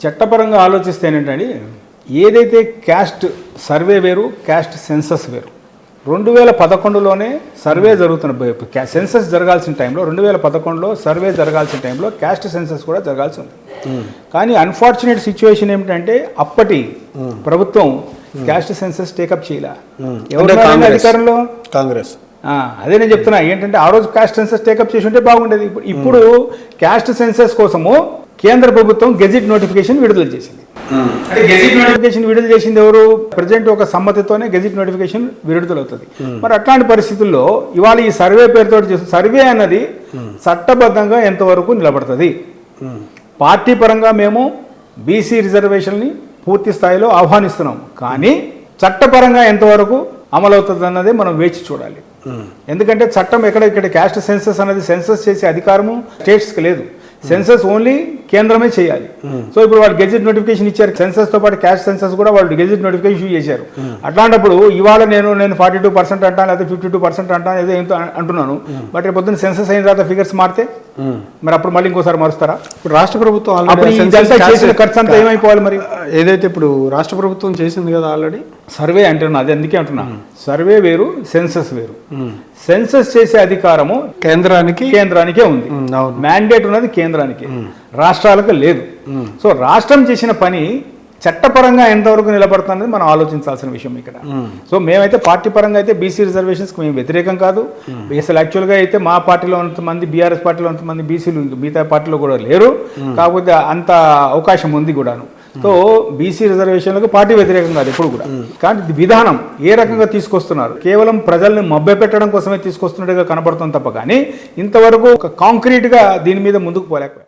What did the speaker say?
చట్టపరంగా ఆలోచిస్తే ఏంటంటే ఏదైతే క్యాస్ట్ సర్వే వేరు, క్యాస్ట్ సెన్సస్ వేరు. 2011లోనే సర్వే జరుగుతున్న సెన్సస్ జరగాల్సిన టైంలో 2011లో సర్వే జరగాల్సిన టైంలో క్యాస్ట్ సెన్సస్ కూడా జరగాల్సి ఉంది. కానీ అన్ఫార్చునేట్ సిచ్యువేషన్ ఏమిటంటే అప్పటి ప్రభుత్వం క్యాస్ట్ సెన్సస్ టేకప్ చేయలే. ఎవరు అధికారంలో? కాంగ్రెస్. అదే నేను చెప్తున్నా ఏంటంటే ఆ రోజు క్యాస్ట్ సెన్సస్ టేకప్ చేసి ఉంటే బాగుండేది. ఇప్పుడు క్యాస్ట్ సెన్సస్ కోసము కేంద్ర ప్రభుత్వం గెజిట్ నోటిఫికేషన్ విడుదల చేసింది. అంటే గెజిట్ నోటిఫికేషన్ విడుదల చేసింది ఎవరు? ప్రెసిడెంట్ ఒక సమ్మతితోనే గెజిట్ నోటిఫికేషన్ విడుదలవుతుంది. మరి అట్లాంటి పరిస్థితుల్లో ఇవాళ ఈ సర్వే పేరుతో చేస్తుంది. సర్వే అన్నది చట్టబద్ధంగా ఎంతవరకు నిలబడుతుంది? పార్టీ పరంగా మేము బీసీ రిజర్వేషన్ని పూర్తి స్థాయిలో ఆహ్వానిస్తున్నాం, కానీ చట్టపరంగా ఎంతవరకు అమలవుతుంది అన్నదే మనం వేచి చూడాలి. ఎందుకంటే చట్టం ఇక్కడ క్యాస్ట్ సెన్సస్ అనేది సెన్సస్ చేసే అధికారము స్టేట్స్కి లేదు. సెన్సస్ ఓన్లీ కేంద్రమే చేయాలి. సో ఇప్పుడు వాళ్ళు గెజిట్ నోటిఫికేషన్ ఇచ్చారు. సెన్సస్ తో పాటు క్యాస్ట్ సెన్సస్ కూడా వాళ్ళు గెజిట్ నోటిఫికేషన్ ఇష్యూ చేశారు. అట్లాంటప్పుడు ఇవాళ నేను 42% అంటాను, లేదా 52% అంటాను, ఏదో ఏంటో అంటున్నాను. బట్ రేపు పొద్దున్న సెన్సస్ అయిన తర్వాత ఫిగర్స్ మారితే మరి అప్పుడు మళ్ళీ ఇంకోసారి మారుస్తారా? ఇప్పుడు రాష్ట్ర ప్రభుత్వం చేసిన ఖర్చు అంతా ఏమైపోవాలి? మరి ఏదైతే ఇప్పుడు రాష్ట్ర ప్రభుత్వం చేసింది కదా ఆల్రెడీ సర్వే అంటున్నా, అది అందుకే అంటున్నా. సర్వే వేరు, సెన్సస్ వేరు. సెన్సస్ చేసే అధికారము కేంద్రానికే ఉంది. మ్యాండేట్ ఉన్నది కేంద్రానికి, రాష్ట్రాలకు లేదు. సో రాష్ట్రం చేసిన పని చట్టపరంగా ఎంతవరకు నిలబడుతున్నది మనం ఆలోచించాల్సిన విషయం ఇక్కడ. సో మేమైతే పార్టీ పరంగా అయితే బీసీ రిజర్వేషన్స్కి మేము వ్యతిరేకం కాదు. అసలు యాక్చువల్గా అయితే మా పార్టీలో అంతమంది, బీఆర్ఎస్ పార్టీలో అంతమంది బీసీలు మిగతా పార్టీలో కూడా లేరు. కాకపోతే అంత అవకాశం ఉంది కూడాను. సో బీసీ రిజర్వేషన్లకు పార్టీ వ్యతిరేకం కాదు ఎప్పుడు కూడా. కానీ విధానం ఏ రకంగా తీసుకొస్తున్నారు, కేవలం ప్రజల్ని మభ్యపెట్టడం కోసమే తీసుకొస్తున్నట్టుగా కనబడుతుంది తప్ప కానీ ఇంతవరకు ఒక కాంక్రీట్గా దీని మీద ముందుకు పోలేకపోయారు.